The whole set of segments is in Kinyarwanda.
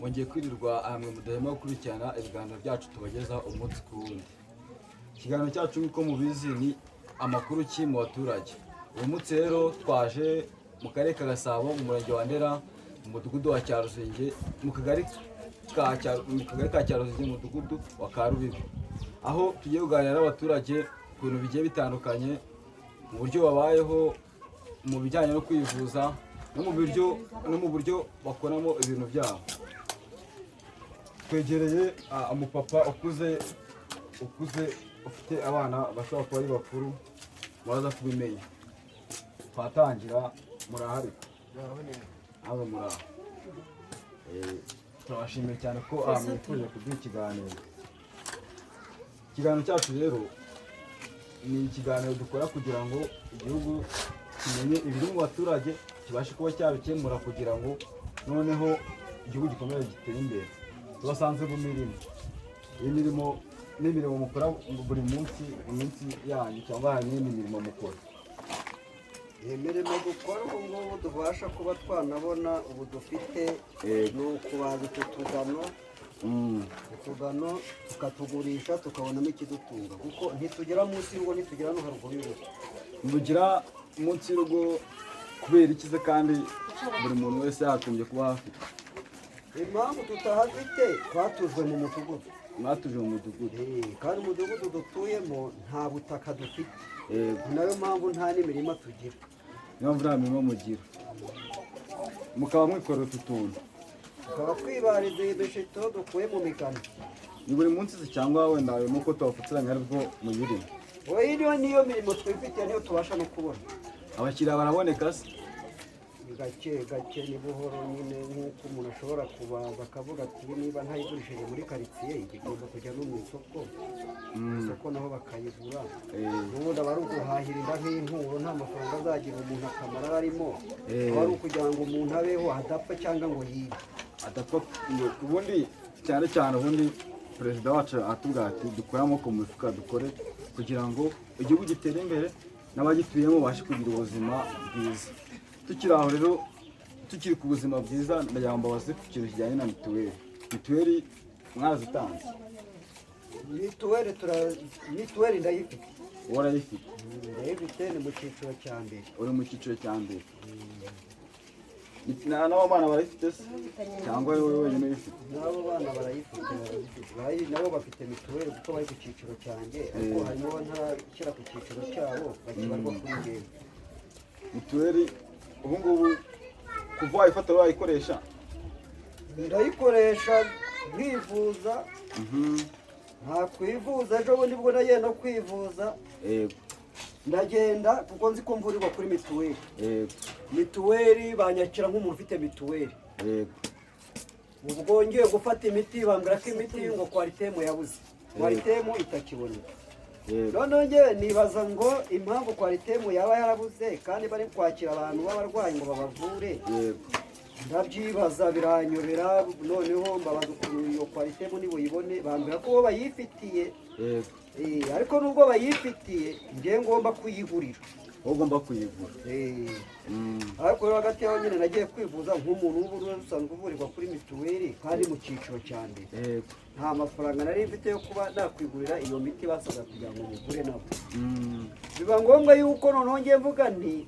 Wongeye kwirirwa hamwe mudahema gukurikirana ibiganiro byacu tubageza umunsi ku wundi. Ikiganiro cyacu nk'uko mubizi ni amakuru ki mu baturage. Uyu munsi rero twaje mu karere ka Gasabo mu murenge wa Ndera mu mudugudu wa Cyaruzinge mu kagari ka Cyaruzinge mu mudugudu wa Karubibi, aho tugiye kuganira n'abaturage ku bintu bigiye bitandukanye mu buryo babayeho, mu bijyanye no kwivuza no mu buryo bakoramo ibintu byabo. Twegereye umupapa ukuze ufite abana bashobora kuba ari bakuru baza kubimenya. Twatangira murahari abo muraho. Turabashimiye cyane ko mwifuje kuduha ikiganiro. Ikiganiro cyacu rero ni ikiganiro dukora kugira ngo igihugu kimenye ibiri mu baturage, kibashe kuba cyabikemura kugira ngo noneho igihugu gikomeze gitere imbere. Tubasanze mu mirimo, n'imirimo mukora buri munsi iminsi yanyu cyangwa hari n'imirimo mukora. Imirimo dukora ubu ngubu tubasha kuba twanabona ubu dufite ni ukubaza utugano tukatugurisha tukabonamo ikidutunga, kuko ntitugera munsi y'urugo ntitugera no haruguru y'urugo. Mugira munsi y'urugo kubera ikize kandi buri muntu wese yagombye kuba hafite? Impamvu tutahafite twatujwe mu mudugudu. Mwatuje mu mudugudu? Kandi umudugudu dutuyemo nta butaka dufite, ni nayo mpamvu nta n'imirima tugira. Niyo mpamvu nta mirima mugira, mukaba mwikorera utu tuntu. Tukaba twibariza ibishito dukuye mu migano. Ni buri munsi se cyangwa wenda nuko tubafutiranya aribwo muyirimo? Oya, niyo mirimo twifitiye niyo tubasha no kubona. Abakiriya baraboneka se? Gake ni buhoro nyine, nk'uko umuntu ashobora kubaza akavuga ati niba ntayigurishije muri karitsiye igomba kujya no mu isoko, isoko naho bakayigura. N'ubundi aba ari uguhahirira nk'inturo, nta mafaranga azagira umuntu akamaro aba arimo, aba ari ukugira ngo umuntu abeho adapfa cyangwa ngo yibe. Adapfa. Ubundi cyane ubundi perezida wacu atubwira ati dukore amaboko mu mifuka, dukore kugira ngo igihugu gitere imbere n'abagituyemo babashe kugira ubuzima bwiza. Tukiri aho rero, tukiri ku buzima bwiza, ndagira ngo mbabaze ku kintu kijyanye na mituweli. Mituweli mwarazitanze? Mituweli ndayifite. Warayifite? Ndayifite, ni mu cyiciro cya mbere. Uri mu cyiciro cya mbere? N'abo bana barayifite se cyangwa wowe wenyine uyifite? N'abo bana barayifite, nabo bafite mituweli kuko bari ku cyiciro cyanjye, ariko harimo ntarashyira ku cyiciro cyabo bakibarwa kuri njyewe. Mituweli ubu ngubu kuva wayifata wayikoresha? Ndayikoresha nkivuza. Ntakwivuza, ejo bundi bwo nagiye no kwivuza. Ndagenda kuko nzi ko mvurirwa kuri mituweli. Mituweli banyakira nk'umuntu ufite mituweli. Ubwo ngiye gufata imiti bambwira ko imiti ngo kwaritemu yabuze, kwaritemu itakiboneka. Noneho ngewe nibaza ngo impamvu kwaritemu yaba yarabuze kandi bari kwakira abantu b'abarwayi ngo babavure. Ndabyibaza biranyobera, noneho mbabaza ukuntu iyo kwaritemu nibuyibone, bambwira ko bo bayifitiye. Ariko nubwo bayifitiye ngiye ngomba kuyigurira. Ugomba kuyigura? Ariko rero hagati yaho nyine nagiye kwivuza nk'umuntu w'ubururu usanzwe uvurirwa kuri mituweli kandi mu cyiciro cya mbere. Nta mafaranga nari mfite yo kuba nakwigurira iyo miti basabwa kugira ngo muvure nabo. Biba ngombwa yuko noneho ngiye mvuga nti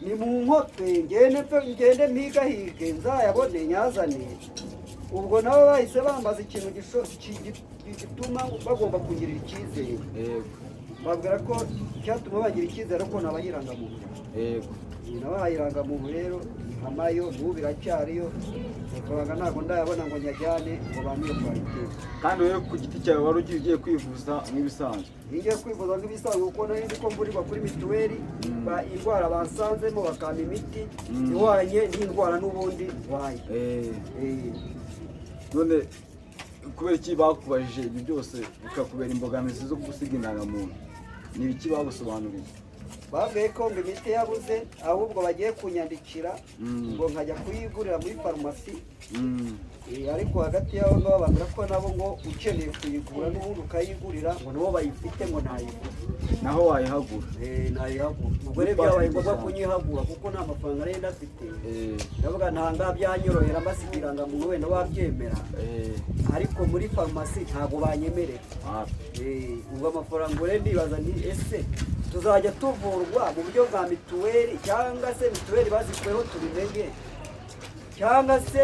ni mu nkope ngende mpigahige nzayabone nyazane. Ubwo nabo bahise bambaza ikintu gituma bagomba kungirira icyizere. Babwira ko cyatuma bagira icyizere ko nabayirangamuntu. Nabayirangamuntu rero ihamayo n'ubu biracyariyo, amafaranga ntabwo ndayabona ngo nyajyane ngo bamire kwaritemu. Kandi wowe ku giti cyawe wari ugiye kwivuza nk'ibisanzwe? Ngiye kwivuza nk'ibisanzwe kuko nari nzi ko mvurirwa kuri mituweli, indwara bansanzemo bakampa imiti ihwanye n'indwara n'ubundi waye. None kubera iki bakubajije ibi byose bikakubera imbogamizi zo gusiga indangamuntu? Ni ibiki bagusobanuriye? babwiye ko ngo imiti yabuze ahubwo bagiye kunyandikira ngo nkajya kuyigurira muri farumasi. Ariko hagati y'abo ngabo bambwira ko nabo ngo ukeneye kuyigura n'ubundi ukayigurira ngo nabo bayifite ngo ntayigura. naho wayihagura. Ntayihagura. Ubwo rero byabaye ngombwa kunyihagura kuko nta mafaranga nari ndafite. Ndavuga ntanga byanyorohera mbasigira ngo umuntu wenda wabyemera. Ariko muri farumasi ntabwo banyemerera. Ubwo amafaranga rero ndibaza ni ese tuzajya tuvurwa mu buryo bwa mituweli cyangwa se mituweli bazikweho tubimenye, cyangwa se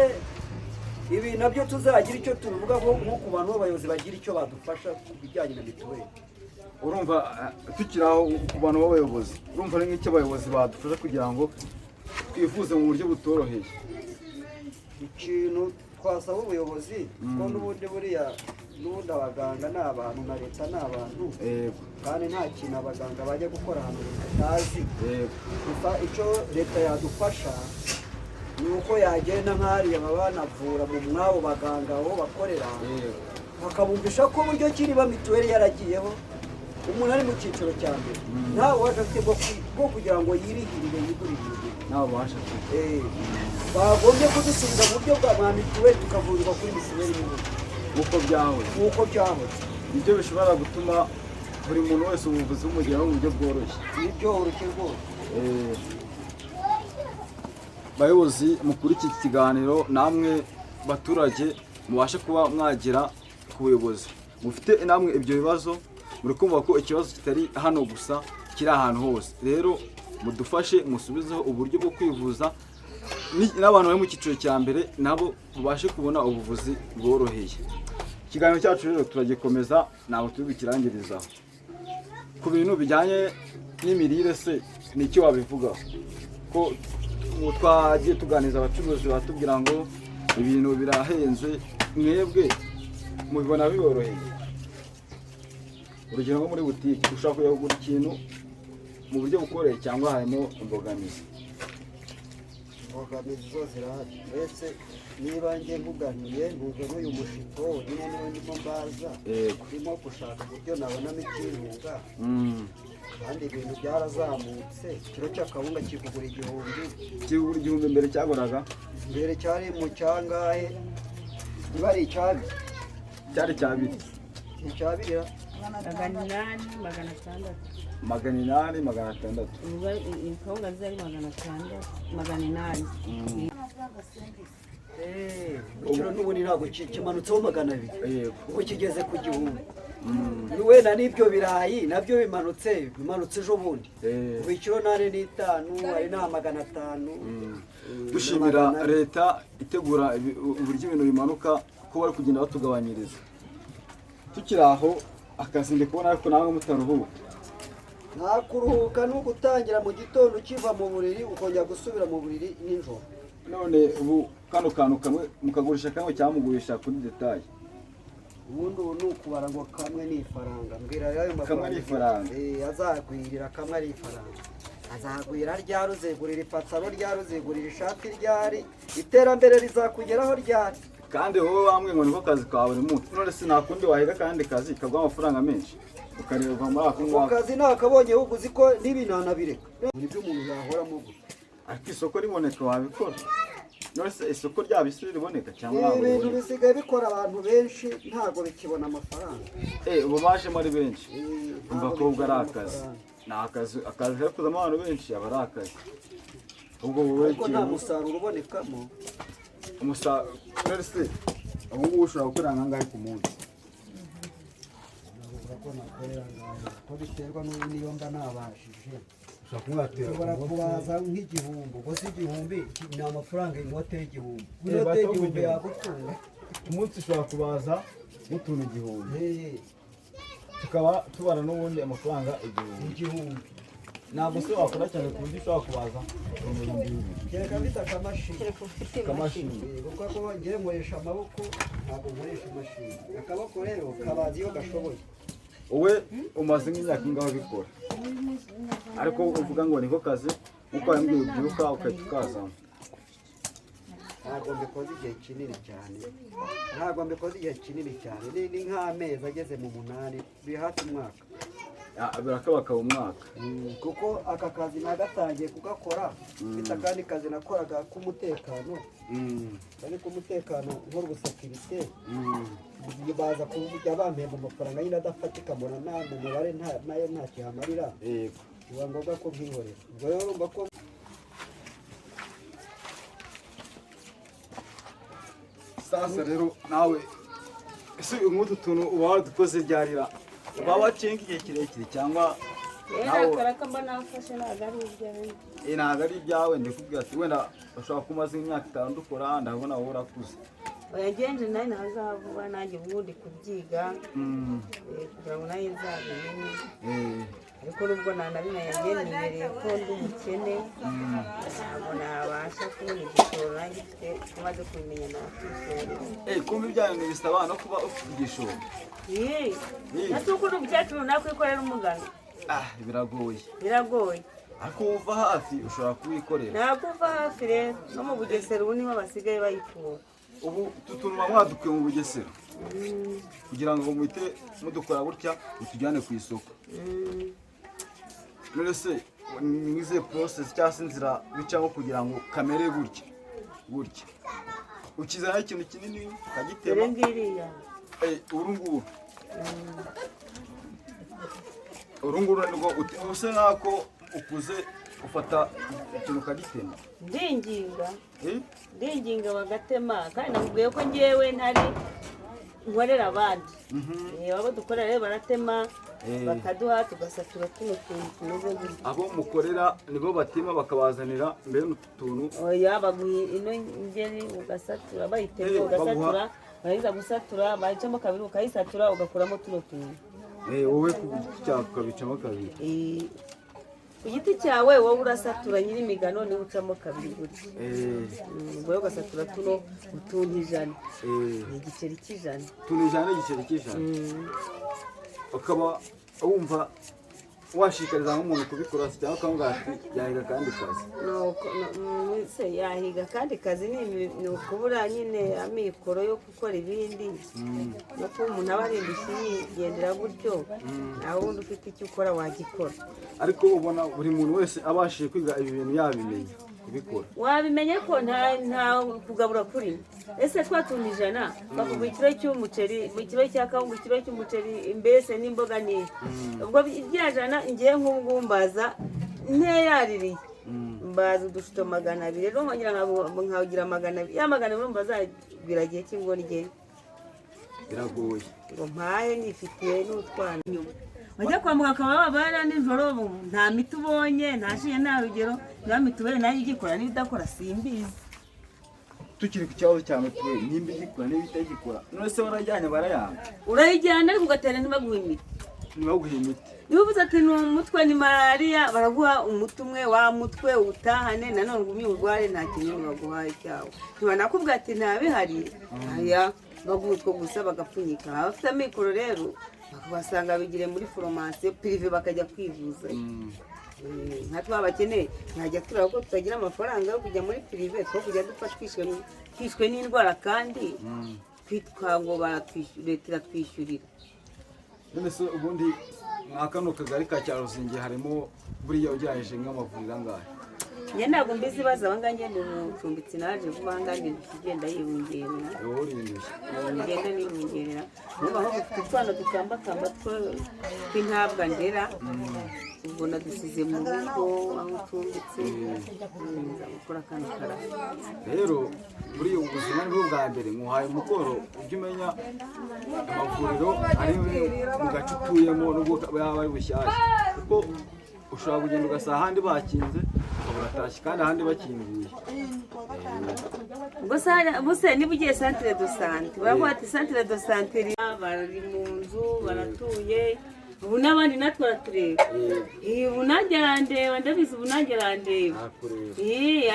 ibi nabyo tuzagira icyo tubivugaho nko ku bantu b'abayobozi bagira icyo badufasha ku bijyanye na mituweli. Urumva tukiri aho ku bantu b'abayobozi, urumva ari nk'icyo abayobozi badufasha kugira ngo twifuze mu buryo butoroheye? Ikintu twasaba ubuyobozi ko n'ubundi buriya n'ubundi abaganga ni abantu na leta ni abantu, kandi nta kintu abaganga bajya gukora ahantu batazi. Gusa icyo leta yadufasha ni uko yagenda nk'hariya banavura mu mwabo baganga aho bakorera, bakabumvisha ko uburyo kiriba mituweli yaragiyeho umuntu ari mu cyiciro cya mbere nta bubasha afite bwo kugira ngo yirihirire yigurire. Nta bubasha afite. Bagombye kudusubiza mu buryo bwa mituweli tukavurirwa kuri mituweli nk'uko byahoze. Nibyo bishobora gutuma buri muntu wese ubuvuzi bumugeraho mu buryo bworoshye. Nibyo uruke rwose. Bayobozi mukuri iki kiganiro, namwe baturage mubashe kuba mwagera ku buyobozi mufite namwe ibyo bibazo. Muri kumva ko ikibazo kitari hano gusa, kiri ahantu hose. Rero mudufashe musubizeho uburyo bwo kwivuza, n'abantu bari mu cyiciro cya mbere nabo babashe kubona ubuvuzi bworoheye. Ikiganiro cyacu rero turagikomeza, ntabwo turi bukirangirizaho. Ku bintu bijyanye n'imirire se ni iki wabivugaho? Ko twagiye tuganiriza abacuruzi batubwira ngo ibintu birahenze, mwebwe mubibona biboroheye? Urugero nko muri butike ushaka kujya kugura ikintu mu buryo bukoreye cyangwa harimo imbogamizi? Imbogamizi zo zirahari. Mbese niba njye mbuganiye ntuje n'uyu mushito nyine niwe ndimo mbaza, ndimo gushaka uburyo nabonamo ikirunga, kandi ibintu byarazamutse. Ikiro cy'akawunga kigura igihumbi. Mbere cyaguraga? Mbere cyari mu cyangahe? Niba ari icyabiri? Cyari cyabiri. Icyabiri $800, $600. $800, $600. Kawunga zari $800. Ikiro n'ubundi ntabwo kimanutseho $200. Ubu kigeze ku gihumbi. Wenda n'ibyo birayi nabyo bimanutse ejo bundi. Ubu ikiro $45 ari $500. Dushimira leta itegura uburyo ibintu bimanuka ko bari kugenda batugabanyiriza. Tukiri aho, akazi ndi kubona ariko nawe mutaruhuka. Nta kuruhuka ni ugutangira mu gitondo ukiva mu buriri ukongera gusubira mu buriri nijoro. None ubu kano kantu kamwe mukagurisha kamwe cyangwa mugurisha kuri detaye? Ubundi ubu ni ukubara ngo kamwe ni ifaranga. Mbwira ayo mafaranga. Kamwe ni ifaranga. Azagwirira kamwe ari ifaranga. Azagwira ryari uzigurira ipataro ryari uzigurira ishati ryari, iterambere rizakugeraho ryari. Kandi wowe bamwe ngo niko kazi kawe buri munsi. None se nta kundi wahiga kandi kazi kagwa amafaranga menshi ukareba muri ako ngako. Akazi nakabonye ahubwo uzi ko n'ibinanabireka. Nibyo umuntu yahoramo gusa. Ariko isoko riboneka wabikora? None se isoko ryabisi riboneka cyangwa ibintu bisigaye bikora abantu benshi ntabwo bikibona amafaranga. Ubu bajemo ari benshi. Umva ko ubwo ari akazi. Ni akazi kuzamo abantu benshi aba ari akazi. Ubwo wowe nta musaruro ubonekamo. Umusaruro se ubu ngubu ushobora gukora angahe ku munsi? Ko biterwa n'iyo mba nabashije. Ushobora kubaza nk'igihumbi. Ubwo si igihumbi ni amafaranga inote y'igihumbi. Inote y'igihumbi yagutunga. Ku munsi ushobora kubaza nk'utuntu igihumbi. Tukaba tubara n'ubundi amafaranga igihumbi. Ntabwo se wakora cyane ku buryo ushobora kubaza kereka mfite akamashini. Kuko ngiye nkoresha amaboko ntabwo nkoresha imashini. Akaboko rero kabaza iyo gashoboye. Wowe umaze nk'imyaka ingaho bikora, ariko uvuga ngo niko kazi nk'uko wambwiye ubyiruka ukahita ukazamo? Ntabwo mbikoze igihe kinini cyane. Ni nk'amezi ageze mu 8 biri hafi umwaka. birakabakaba umwaka. kuko aka kazi nagatangiye kugakora mfite akandi kazi nakoraga k'umutekano kandi k'umutekano nk'urusekirite baza kujya bampemba amafaranga nyine adafatika mbona nta mu mubare nayo nta kihamarira biba ngombwa ko bwihorera ubwo rero urumva ko Sasa rero nawe ese nk'utu tuntu uba wadukoze ryarira uba wacenga igihe kirekire cyangwa nakora ko mba nafashe ntabwo ari ibyawe ntabwo ari ibyawe ndikubwira ati wenda ushobora kumaze imyaka 5 dukora ndabona wowe urakuze oya genje nayo ntazavuba nanjye ubundi kubyiga kugira ngo nayo nzabimenye ariko nubwo nanabimenyereye ko ndi umukene ntabwo nabasha kubona igishoro nanjye tumaze kubimenya nakwishoborera kumva ibyanyu bisaba no kuba ufite igishoro natuko uri umukecuru nakwikorera umugano biragoye ariko uva hafi ushobora kuwikorera ntabwo uva hafi rero no mu Bugesera ubu niho basigaye bayitura ubu tutuntu mwadukuye mu Bugesera kugira ngo muhite mudukora gutya mutujyane ku isoko none se nize process cyangwa se inzira bicamo kugira ngo kamere gutya ukizana ikintu kinini ukagitema ngiriya urunguru nibwo use nk'ako ukuze ufata ikintu ukagitema ndinginga bagatema kandi nakubwiye ko ngewe ntari nkorera abandi abo dukorera rero baratema bakaduha tugasatura tuno tuntu tumeze gutya abo mukorera nibo batima bakabazanira mbere n'utuntu oya baguha ino ngeri ugasatura bayitemye ugasatura barangiza gusatura bayicamo kabiri ukayisatura ugakuramo tuno tuntu wowe ku giti cyawe ukabicamo kabiri ku giti cyawe wowe urasatura nyiri imigano niwe ucamo kabiri gutya wowe ugasatura tuno utuntu 100 ni igiceri cy'ijana ukaba wumva washikariza nk'umuntu kubikora cyangwa ukamubwira ati yahiga kandi kazi yahiga kandi kazi ni ukubura nyine amikoro yo gukora ibindi no kuba umuntu aba arimbishye yigendera gutyo nawe ubundi ufite icyo ukora wagikora ariko ubona buri muntu wese abashije kwiga ibi bintu yabimenya kubikora wabimenye ko nta kugabura kuri ese twatunga 100 bakuguha ikiro cy'umuceri ikiro cya kawunga ikiro cy'umuceri mbese n'imboga n'iki ubwo igira 100 ngiye nk'ubwumbaza nteyaririye mbaza udushito 200 rero nkongera nkawugira 200 ya 200 urumva azagwira gihe cy'ingoni gihe biragoye ngo mpaye nifitiye n'utwana nyuma bajya kwa muganga bakaba babara nijoro nta miti ubonye ntashiye nta rugero niba mituweli nayo igikora n'ibidakora simbizi tukiri ku kibazo cya mituweli nimba igikora niba itagikora none se warajyanye barayanga urayijyana ariko ugatera ntibaguhe imiti niba uvuze ati ni umutwe ni malariya baraguha umuti umwe wa mutwe utahane nanone ugumye urware nta kinini baguhaye cyawe ntibanakubwira ati ntabihari aya baguha utwo gusa bagapfunyika abafite amikoro rero bakabasanga bigire muri foromasiyo pirive bakajya kwivuza nka twabakeneye ntajya tureba ko tutagira amafaranga yo kujya muri pirive two kujya dupfa twishwe n'indwara kandi twitwa ngo leta iratwishyurira none se ubundi mwa kano kagari ka Cyaruzingi harimo buriya ugereranyije nk'amavuriro angahe njye ntabwo mbizi baza abangaba ngenda umucumbitsi naje vuba ngandi igenda yibungerera ngenda nibungerera niba aho dufite utwana dukambakamba tw'intabwa ndera ubwo nadusize mu rugo aho ucumbitse nza gukora kano karara rero muri ubu buzima nibwo bwa mbere muhaye umukoro ujya umenya amavuriro ari mu gace utuyemo n'ubwo yaba ari bushyashya kuko ushobora kugenda ugasanga ahandi bakinze uratashye kandi ahandi bakinguye gusa niba ugiye centre de santé baravuga ati centre de santé bari mu nzu baratuye ubu n'abandi natwe baratureba ubu nanjye arandeba ndabizi ubu nanjye arandeba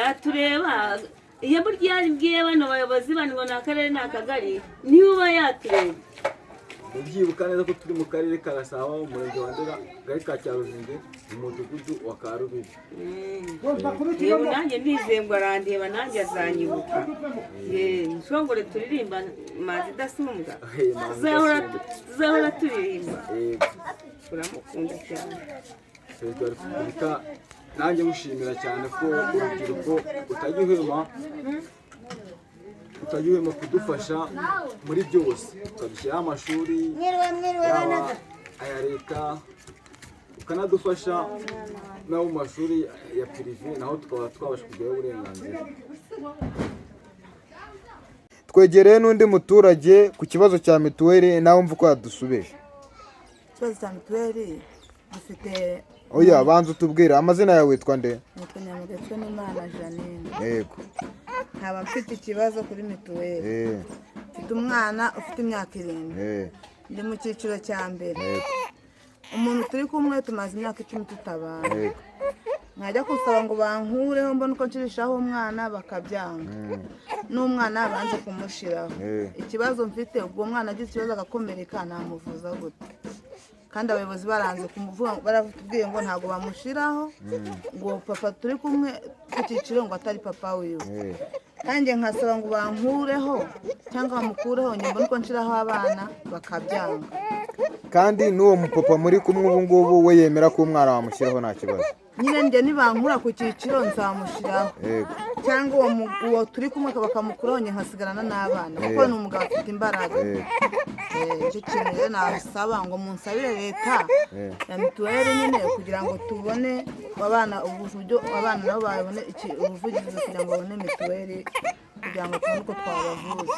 aratureba iyo burya yabwiye bano bayobozi bani ngo ni akarere ni akagari niba uba yatureba mubyibuka neza ko turi mu karere ka Gasabo, umurenge wa Ndera, akagari ka Cyaruzinge, mu mudugudu wa Karubibi. yewe nanjye ndizeye ngo arandeba nanjye azanyibuka. Nshongore turirimba mazi idasumbwa, tuzahora turirimba. Uramukunda cyane Perezida wa Repubulika, nanjye mushimira cyane ko urubyiruko utajya uhema kudufasha muri byose, ukadushyiraho amashuri yaba aya leta, ukanadufasha n'abo mu mashuri ya pirive, naho tukaba twabasha kugeraho uburenganzira. Twegereye n'undi muturage ku kibazo cya mituweli, nawe umva uko yadusubije. Ikibazo cya mituweli dufite. Oya, banza utubwire amazina yawe, witwa nde? Nitwa Nyamugetswe n'Imana Janine. Yego. Nkaba mfite ikibazo kuri mituweli. Mfite umwana ufite imyaka 7. Ndi mu cyiciro cya mbere. Umuntu turi kumwe tumaze imyaka 10 tutabana. Nkajya kusaba ngo bankureho mbona uko nshirishaho umwana bakabyanga. N'umwana banze kumushiraho. Ikibazo mfite ubwo mwana agize ikibazo agakomereka namuvuza gute? Kandi abayobozi baranze kumuvuga, baratubwiye ngo ntago bamushiraho, ngo papa turi kumwe ku cyiciro ngo atari papa wiwe. Kandi nkasaba ngo bankureho cyangwa bamukureho nyuma nuko nshiraho abana bakabyanga. Kandi n'uwo mupapa muri kumwe ubu ngubu we yemera ko umwana wamushyiraho nta kibazo. Nyine njye nibankura ku cyiciro nzamushiraho. Cyangwa uwo turi kumwe bakamukuraho njye nkasigarana n'abana kuko ni umugabo afite imbaraga. Icyo kintu rero nasaba ngo munsabire leta ya mituweli nyine kugira ngo tubone abana uburyo abana nabo babone ubuvugizi kugira ngo babone mituweli kugira ngo tubone uko twabavuza.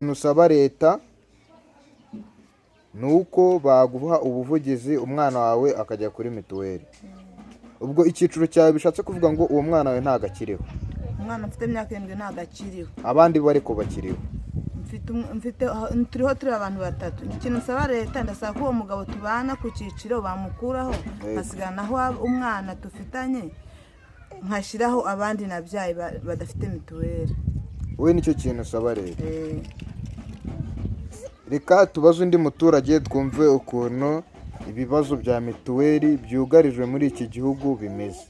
Nusaba leta nuko baguha ubuvugizi umwana wawe akajya kuri mituweli. Ubwo icyiciro cyawe bishatse kuvuga ngo uwo mwana wawe ntago akiriho. Umwana mfite imyaka 7 ntago akiriho. Abandi bari ko bakiriho. Turiho turi abantu 3. Ikintu nsaba leta ndasaba ko uwo mugabo tubana ku cyiciro bamukuraho hasigaranaho umwana tufitanye, nkashiraho abandi nabyaye badafite mituweli. We nicyo kintu usaba leta. Reka tubaze undi muturage twumve ukuntu ibibazo bya mituweli byugarijwe muri iki gihugu bimeze.